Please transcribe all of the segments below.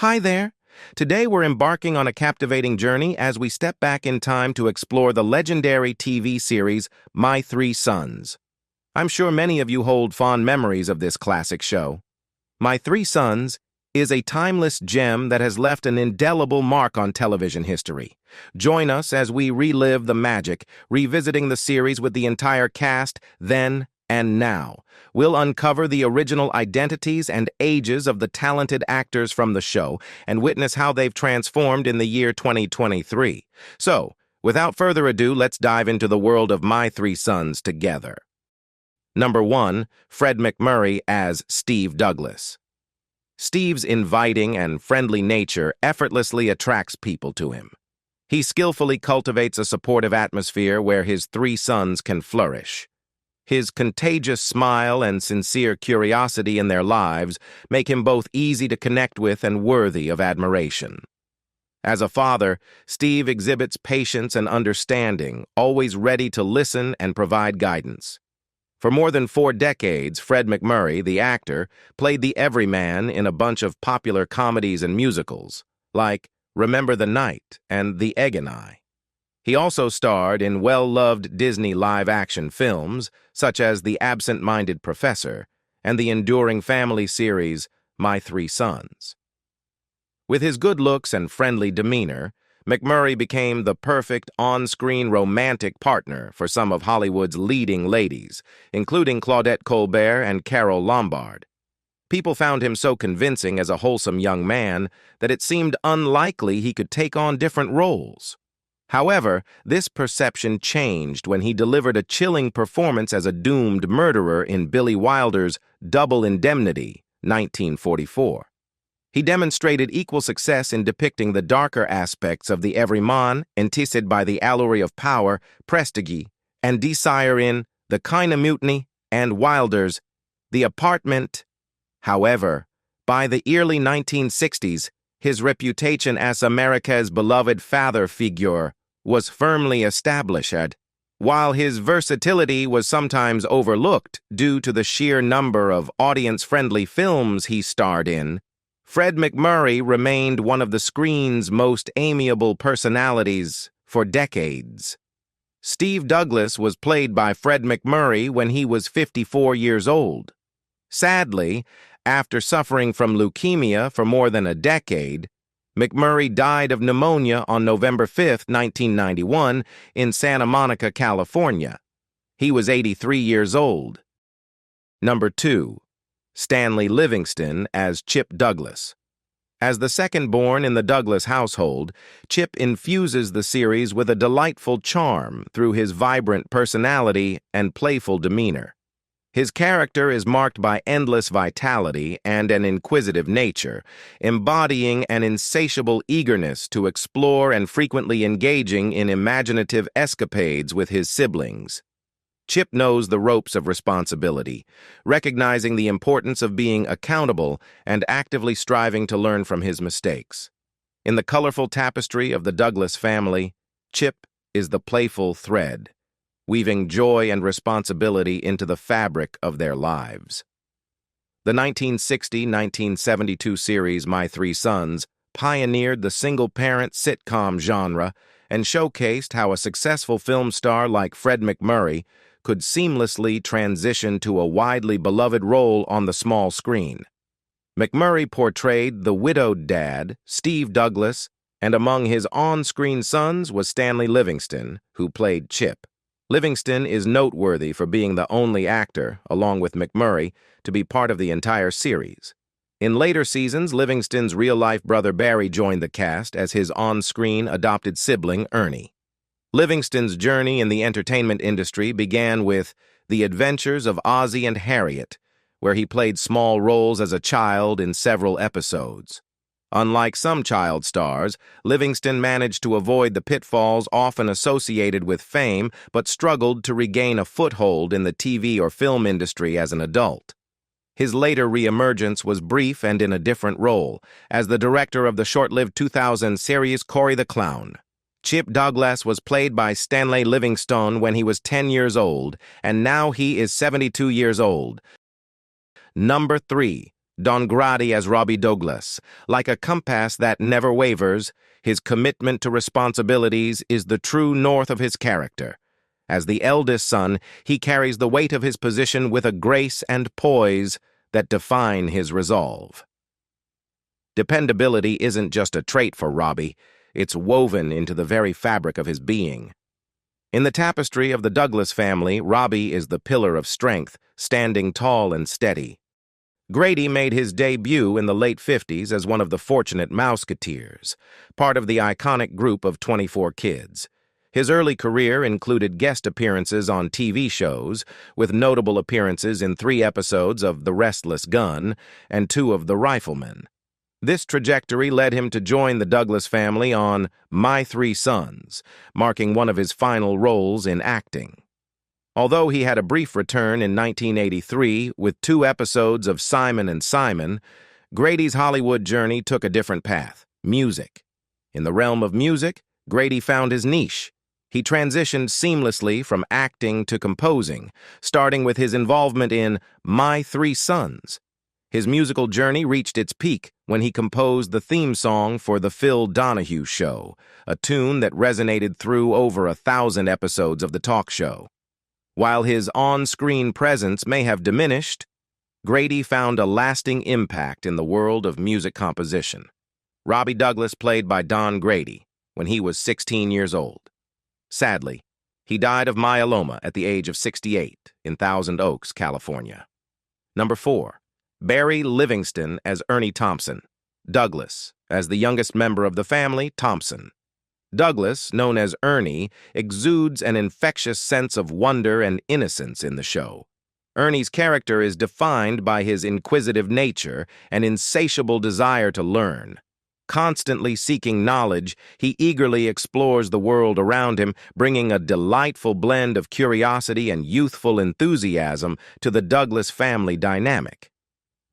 Hi there. Today we're embarking on a captivating journey as we step back in time to explore the legendary TV series My Three Sons. I'm sure many of you hold fond memories of this classic show. My Three Sons is a timeless gem that has left an indelible mark on television history. Join us as we relive the magic, revisiting the series with the entire cast then and now. We'll uncover the original identities and ages of the talented actors from the show and witness how they've transformed in the year 2023. So, without further ado, let's dive into the world of My Three Sons together. Number 1, Fred McMurray as Steve Douglas. Steve's inviting and friendly nature effortlessly attracts people to him. He skillfully cultivates a supportive atmosphere where his three sons can flourish. His contagious smile and sincere curiosity in their lives make him both easy to connect with and worthy of admiration. As a father, Steve exhibits patience and understanding, always ready to listen and provide guidance. For more than 4 decades, Fred McMurray, the actor, played the everyman in a bunch of popular comedies and musicals, like Remember the Night and The Egg and I. He also starred in well-loved Disney live-action films, such as The Absent-Minded Professor and the enduring family series My Three Sons. With his good looks and friendly demeanor, McMurray became the perfect on-screen romantic partner for some of Hollywood's leading ladies, including Claudette Colbert and Carole Lombard. People found him so convincing as a wholesome young man that it seemed unlikely he could take on different roles. However, this perception changed when he delivered a chilling performance as a doomed murderer in Billy Wilder's Double Indemnity, 1944. He demonstrated equal success in depicting the darker aspects of the everyman, entitled by the allure of power, prestige, and desire in The Conine Mutiny and Wilder's The Apartment. However, by the early 1960s, his reputation as America's beloved father figure was firmly established. While his versatility was sometimes overlooked due to the sheer number of audience-friendly films he starred in, Fred McMurray remained one of the screen's most amiable personalities for decades. Steve Douglas was played by Fred McMurray when he was 54 years old. Sadly, after suffering from leukemia for more than a decade, McMurray died of pneumonia on November 5, 1991, in Santa Monica, California. He was 83 years old. Number 2, Stanley Livingston as Chip Douglas. As the second-born in the Douglas household, Chip infuses the series with a delightful charm through his vibrant personality and playful demeanor. His character is marked by endless vitality and an inquisitive nature, embodying an insatiable eagerness to explore and frequently engaging in imaginative escapades with his siblings. Chip knows the ropes of responsibility, recognizing the importance of being accountable and actively striving to learn from his mistakes. In the colorful tapestry of the Douglas family, Chip is the playful thread, weaving joy and responsibility into the fabric of their lives. The 1960-1972 series My Three Sons pioneered the single-parent sitcom genre and showcased how a successful film star like Fred McMurray could seamlessly transition to a widely beloved role on the small screen. McMurray portrayed the widowed dad, Steve Douglas, and among his on-screen sons was Stanley Livingston, who played Chip. Livingston is noteworthy for being the only actor, along with McMurray, to be part of the entire series. In later seasons, Livingston's real-life brother Barry joined the cast as his on-screen adopted sibling Ernie. Livingston's journey in the entertainment industry began with The Adventures of Ozzie and Harriet, where he played small roles as a child in several episodes. Unlike some child stars, Livingston managed to avoid the pitfalls often associated with fame, but struggled to regain a foothold in the TV or film industry as an adult. His later reemergence was brief and in a different role, as the director of the short-lived 2000 series Cory the Clown. Chip Douglas was played by Stanley Livingston when he was 10 years old, and now he is 72 years old. Number 3, Don Grady as Robbie Douglas. Like a compass that never wavers, his commitment to responsibilities is the true north of his character. As the eldest son, he carries the weight of his position with a grace and poise that define his resolve. Dependability isn't just a trait for Robbie, it's woven into the very fabric of his being. In the tapestry of the Douglas family, Robbie is the pillar of strength, standing tall and steady. Grady made his debut in the late 50s as one of the fortunate Mouseketeers, part of the iconic group of 24 kids. His early career included guest appearances on TV shows, with notable appearances in 3 episodes of The Restless Gun and 2 of The Rifleman. This trajectory led him to join the Douglas family on My 3 Sons, marking one of his final roles in acting. Although he had a brief return in 1983 with 2 episodes of Simon and Simon, Grady's Hollywood journey took a different path: music. In the realm of music, Grady found his niche. He transitioned seamlessly from acting to composing, starting with his involvement in My 3 Sons. His musical journey reached its peak when he composed the theme song for The Phil Donahue Show, a tune that resonated through over 1,000 episodes of the talk show. While his on-screen presence may have diminished, Grady found a lasting impact in the world of music composition. Robbie Douglas played by Don Grady when he was 16 years old. Sadly, he died of myeloma at the age of 68 in Thousand Oaks, California. Number 4. Barry Livingston as Ernie Thompson. Douglas, as the youngest member of the family, Thompson. Douglas, known as Ernie, exudes an infectious sense of wonder and innocence in the show. Ernie's character is defined by his inquisitive nature and insatiable desire to learn. Constantly seeking knowledge, he eagerly explores the world around him, bringing a delightful blend of curiosity and youthful enthusiasm to the Douglas family dynamic.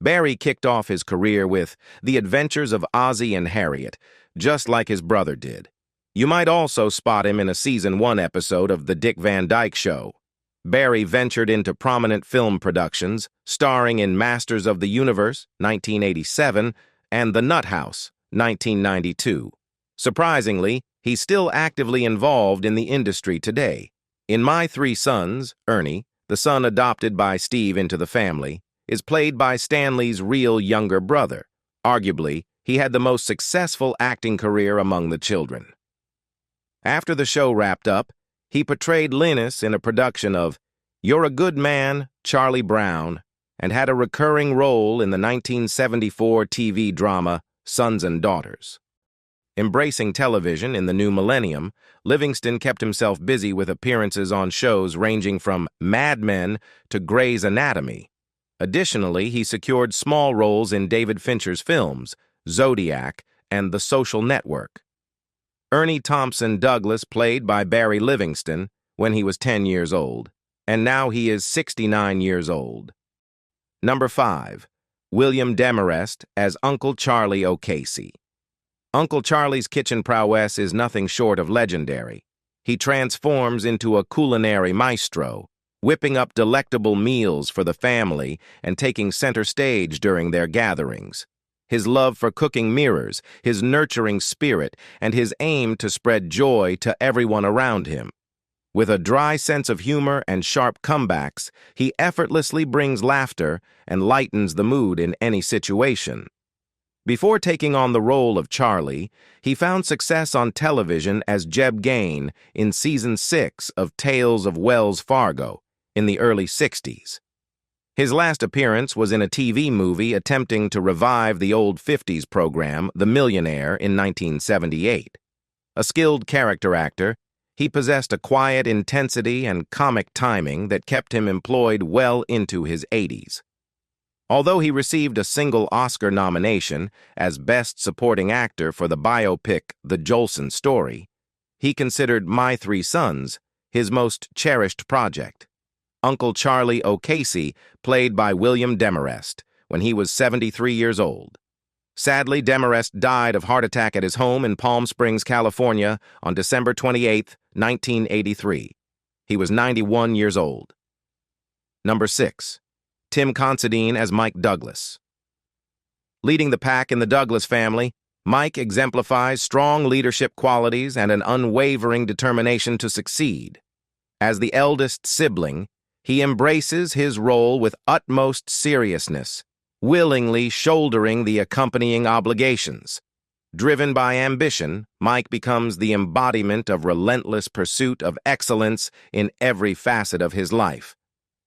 Barry kicked off his career with The Adventures of Ozzie and Harriet, just like his brother did. You might also spot him in a Season 1 episode of The Dick Van Dyke Show. Barry ventured into prominent film productions, starring in Masters of the Universe, 1987, and The Nut House, 1992. Surprisingly, he's still actively involved in the industry today. In My 3 Sons, Ernie, the son adopted by Steve into the family, is played by Stanley's real younger brother. Arguably, he had the most successful acting career among the children. After the show wrapped up, he portrayed Linus in a production of You're a Good Man, Charlie Brown, and had a recurring role in the 1974 TV drama Sons and Daughters. Embracing television in the new millennium, Livingston kept himself busy with appearances on shows ranging from Mad Men to Grey's Anatomy. Additionally, he secured small roles in David Fincher's films, Zodiac and The Social Network. Ernie Thompson Douglas played by Barry Livingston when he was 10 years old, and now he is 69 years old. Number 5. William Demarest as Uncle Charlie O'Casey. Uncle Charlie's kitchen prowess is nothing short of legendary. He transforms into a culinary maestro, whipping up delectable meals for the family and taking center stage during their gatherings. His love for cooking mirrors his nurturing spirit and his aim to spread joy to everyone around him. With a dry sense of humor and sharp comebacks, he effortlessly brings laughter and lightens the mood in any situation. Before taking on the role of Charlie, he found success on television as Jeb Gain in Season 6 of Tales of Wells Fargo in the early 60s. His last appearance was in a TV movie attempting to revive the old 50s program, The Millionaire, in 1978. A skilled character actor, he possessed a quiet intensity and comic timing that kept him employed well into his 80s. Although he received a single Oscar nomination as Best Supporting Actor for the biopic The Jolson Story, he considered My 3 Sons his most cherished project. Uncle Charlie O'Casey, played by William Demarest, when he was 73 years old. Sadly, Demarest died of heart attack at his home in Palm Springs, California, on December 28, 1983. He was 91 years old. Number 6. Tim Considine as Mike Douglas. Leading the pack in the Douglas family, Mike exemplifies strong leadership qualities and an unwavering determination to succeed. As the eldest sibling, he embraces his role with utmost seriousness, willingly shouldering the accompanying obligations. Driven by ambition, Mike becomes the embodiment of relentless pursuit of excellence in every facet of his life.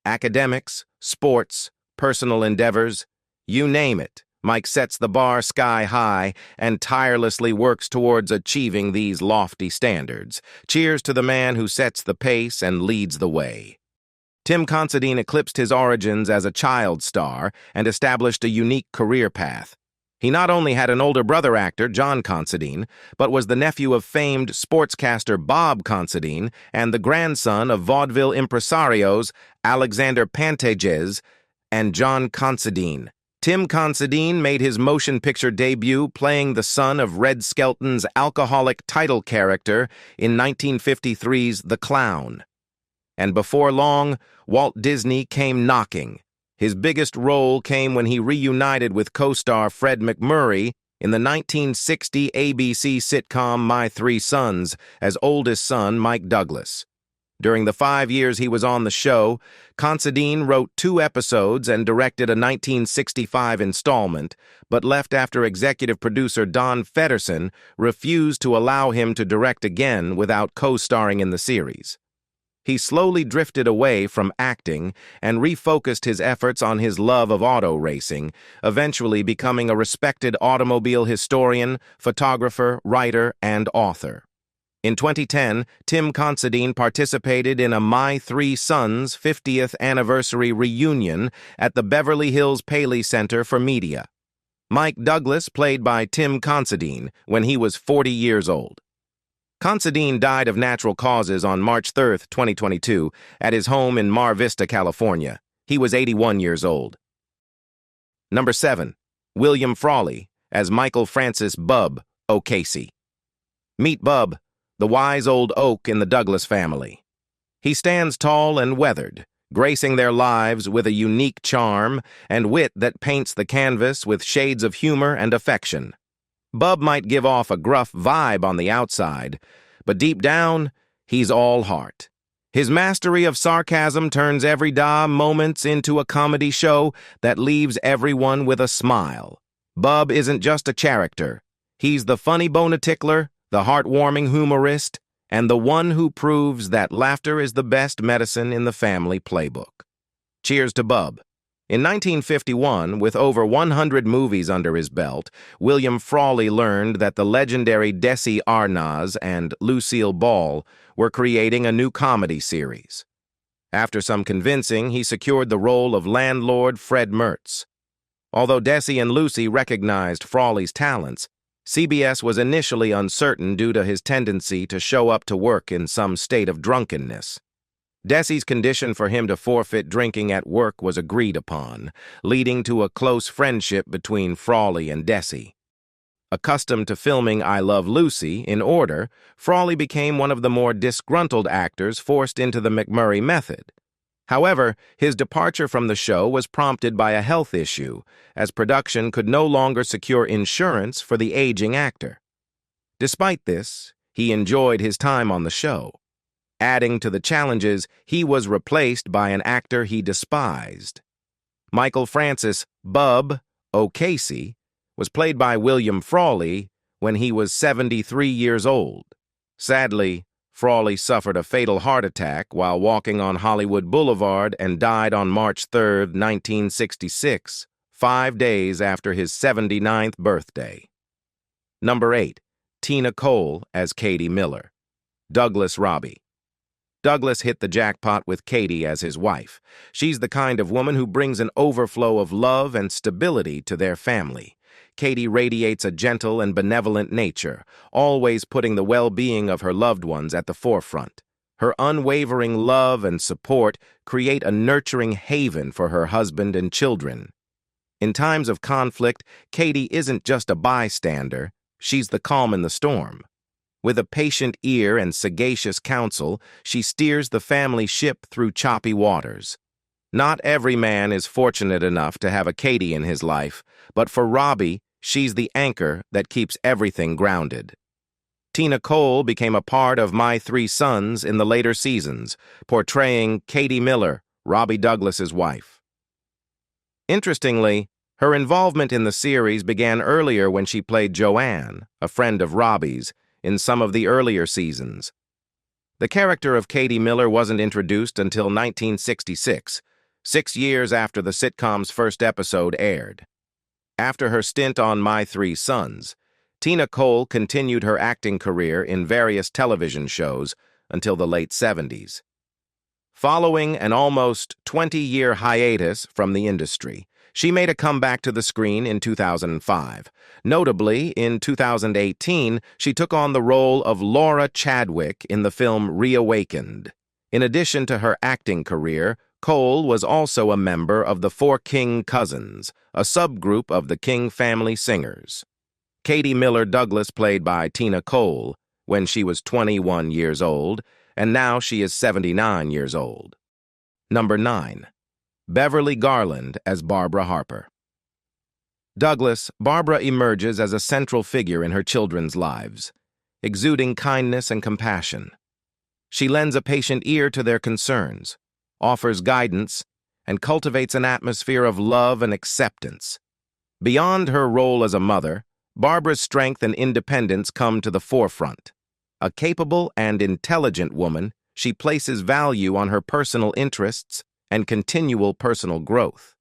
Academics, sports, personal endeavors, you name it, Mike sets the bar sky high and tirelessly works towards achieving these lofty standards. Cheers to the man who sets the pace and leads the way. Tim Considine eclipsed his origins as a child star and established a unique career path. He not only had an older brother actor, John Considine, but was the nephew of famed sportscaster Bob Considine and the grandson of vaudeville impresarios Alexander Pantages and John Considine. Tim Considine made his motion picture debut playing the son of Red Skelton's alcoholic title character in 1953's The Clown. And before long, Walt Disney came knocking. His biggest role came when he reunited with co-star Fred McMurray in the 1960 ABC sitcom My Three Sons as oldest son Mike Douglas. During the 5 years he was on the show, Considine wrote 2 episodes and directed a 1965 installment, but left after executive producer Don Fedderson refused to allow him to direct again without co-starring in the series. He slowly drifted away from acting and refocused his efforts on his love of auto racing, eventually becoming a respected automobile historian, photographer, writer, and author. In 2010, Tim Considine participated in a My Three Sons 50th anniversary reunion at the Beverly Hills Paley Center for Media. Mike Douglas played by Tim Considine when he was 40 years old. Considine died of natural causes on March 3, 2022, at his home in Mar Vista, California. He was 81 years old. Number 7. William Froley as Michael Francis Bub O'Casey. Meet Bub, the wise old oak in the Douglas family. He stands tall and weathered, gracing their lives with a unique charm and wit that paints the canvas with shades of humor and affection. Bub might give off a gruff vibe on the outside, but deep down, he's all heart. His mastery of sarcasm turns everyday moments into a comedy show that leaves everyone with a smile. Bub isn't just a character. He's the funny bone-a-tickler, the heartwarming humorist, and the one who proves that laughter is the best medicine in the family playbook. Cheers to Bub. In 1951, with over 100 movies under his belt, William Froley learned that the legendary Desi Arnaz and Lucille Ball were creating a new comedy series. After some convincing, he secured the role of landlord Fred Mertz. Although Desi and Lucy recognized Froley's talents, CBS was initially uncertain due to his tendency to show up to work in some state of drunkenness. Desi's condition for him to forfeit drinking at work was agreed upon, leading to a close friendship between Froley and Desi. Accustomed to filming I Love Lucy in order, Froley became one of the more disgruntled actors forced into the McMurray method. However, his departure from the show was prompted by a health issue, as production could no longer secure insurance for the aging actor. Despite this, he enjoyed his time on the show. Adding to the challenges, he was replaced by an actor he despised. Michael Francis Bub O'Casey was played by William Froley when he was 73 years old. Sadly, Froley suffered a fatal heart attack while walking on Hollywood Boulevard and died on March 3, 1966, 5 days after his 79th birthday. Number 8. Tina Cole as Katie Miller. Douglas Robbie. Douglas hit the jackpot with Katie as his wife. She's the kind of woman who brings an overflow of love and stability to their family. Katie radiates a gentle and benevolent nature, always putting the well-being of her loved ones at the forefront. Her unwavering love and support create a nurturing haven for her husband and children. In times of conflict, Katie isn't just a bystander, she's the calm in the storm. With a patient ear and sagacious counsel, she steers the family ship through choppy waters. Not every man is fortunate enough to have a Katie in his life, but for Robbie, she's the anchor that keeps everything grounded. Tina Cole became a part of My Three Sons in the later seasons, portraying Katie Miller, Robbie Douglas's wife. Interestingly, her involvement in the series began earlier when she played Joanne, a friend of Robbie's, in some of the earlier seasons. The character of Katie Miller wasn't introduced until 1966, 6 years after the sitcom's first episode aired. After her stint on My Three Sons, Tina Cole continued her acting career in various television shows until the late 70s. Following an almost 20-year hiatus from the industry, she made a comeback to the screen in 2005. Notably, in 2018, she took on the role of Laura Chadwick in the film Reawakened. In addition to her acting career, Cole was also a member of the Four King Cousins, a subgroup of the King family singers. Katie Miller Douglas played by Tina Cole when she was 21 years old, and now she is 79 years old. Number 9. Beverly Garland as Barbara Harper. Douglas, Barbara emerges as a central figure in her children's lives, exuding kindness and compassion. She lends a patient ear to their concerns, offers guidance, and cultivates an atmosphere of love and acceptance. Beyond her role as a mother, Barbara's strength and independence come to the forefront. A capable and intelligent woman, she places value on her personal interests and continual personal growth.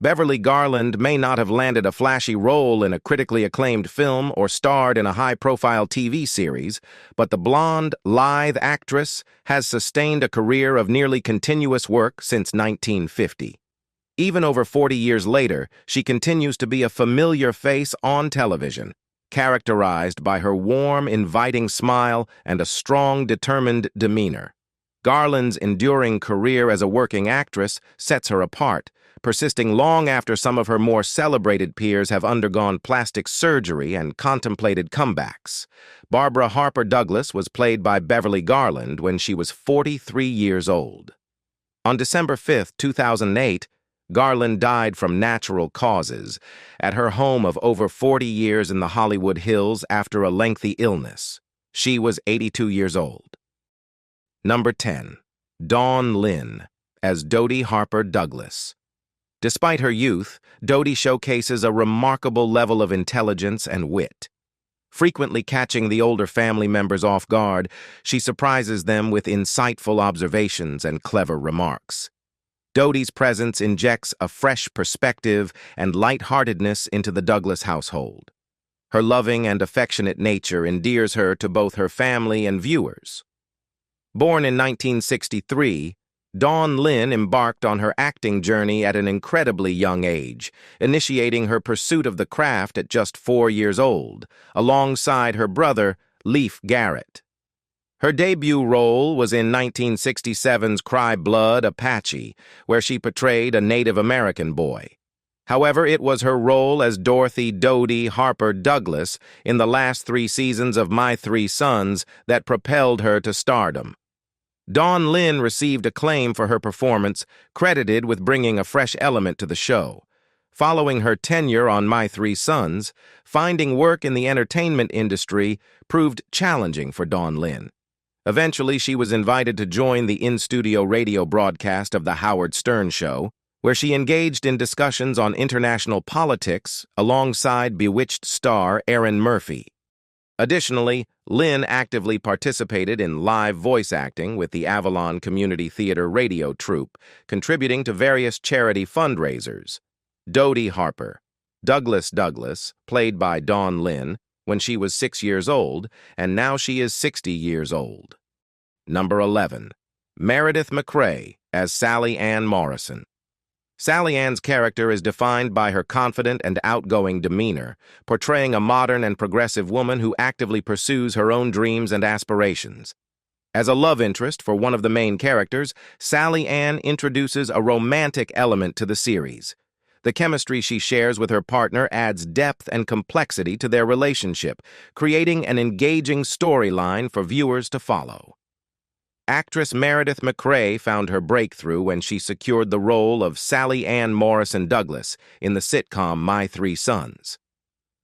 Beverly Garland may not have landed a flashy role in a critically acclaimed film or starred in a high-profile TV series, but the blonde, lithe actress has sustained a career of nearly continuous work since 1950. Even over 40 years later, she continues to be a familiar face on television, characterized by her warm, inviting smile and a strong, determined demeanor. Garland's enduring career as a working actress sets her apart, persisting long after some of her more celebrated peers have undergone plastic surgery and contemplated comebacks. Barbara Harper Douglas was played by Beverly Garland when she was 43 years old. On December 5, 2008, Garland died from natural causes at her home of over 40 years in the Hollywood Hills after a lengthy illness. She was 82 years old. Number 10. Dawn Lynn as Dodie Harper Douglas. Despite her youth, Dodie showcases a remarkable level of intelligence and wit. Frequently catching the older family members off guard, she surprises them with insightful observations and clever remarks. Dodie's presence injects a fresh perspective and lightheartedness into the Douglas household. Her loving and affectionate nature endears her to both her family and viewers. Born in 1963, Dawn Lynn embarked on her acting journey at an incredibly young age, initiating her pursuit of the craft at just 4 years old, alongside her brother, Leif Garrett. Her debut role was in 1967's Cry Blood, Apache, where she portrayed a Native American boy. However, it was her role as Dorothy Dodie Harper Douglas in the last 3 seasons of My Three Sons that propelled her to stardom. Dawn Lynn received acclaim for her performance, credited with bringing a fresh element to the show. Following her tenure on My Three Sons, finding work in the entertainment industry proved challenging for Dawn Lynn. Eventually, she was invited to join the in-studio radio broadcast of The Howard Stern Show, where she engaged in discussions on international politics alongside Bewitched star Erin Murphy. Additionally, Lynn actively participated in live voice acting with the Avalon Community Theater radio troupe, contributing to various charity fundraisers. Dodie Harper, Douglas, played by Dawn Lynn, when she was 6 years old, and now she is 60 years old. Number 11. Meredith McCrae as Sally Ann Morrison. Sally Ann's character is defined by her confident and outgoing demeanor, portraying a modern and progressive woman who actively pursues her own dreams and aspirations. As a love interest for one of the main characters, Sally Ann introduces a romantic element to the series. The chemistry she shares with her partner adds depth and complexity to their relationship, creating an engaging storyline for viewers to follow. Actress Meredith McCrae found her breakthrough when she secured the role of Sally Ann Morrison Douglas in the sitcom My Three Sons.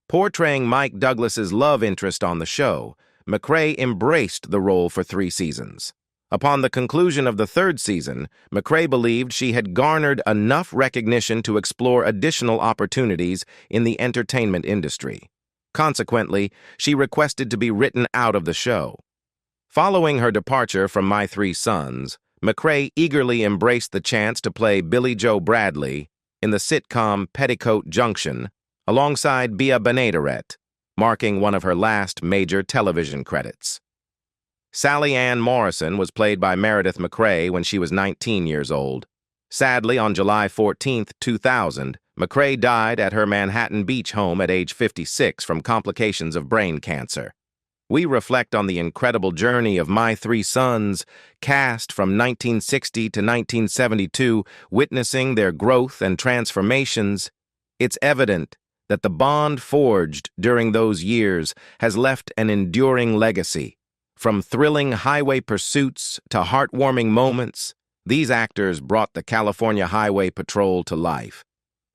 Portraying Mike Douglas's love interest on the show, McCrae embraced the role for 3 seasons. Upon the conclusion of the 3rd season, McCrae believed she had garnered enough recognition to explore additional opportunities in the entertainment industry. Consequently, she requested to be written out of the show. Following her departure from My Three Sons, McCrae eagerly embraced the chance to play Billie Joe Bradley in the sitcom Petticoat Junction alongside Bea Benaderet, marking one of her last major television credits. Sally Ann Morrison was played by Meredith McCrae when she was 19 years old. Sadly, on July 14, 2000, McCrae died at her Manhattan Beach home at age 56 from complications of brain cancer. We reflect on the incredible journey of My Three Sons, cast from 1960 to 1972, witnessing their growth and transformations. It's evident that the bond forged during those years has left an enduring legacy. From thrilling highway pursuits to heartwarming moments, these actors brought the California Highway Patrol to life.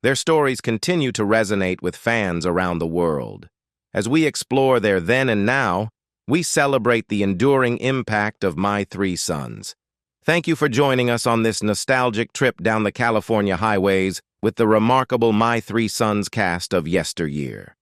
Their stories continue to resonate with fans around the world. As we explore their then and now, we celebrate the enduring impact of My Three Sons. Thank you for joining us on this nostalgic trip down the California highways with the remarkable My Three Sons cast of yesteryear.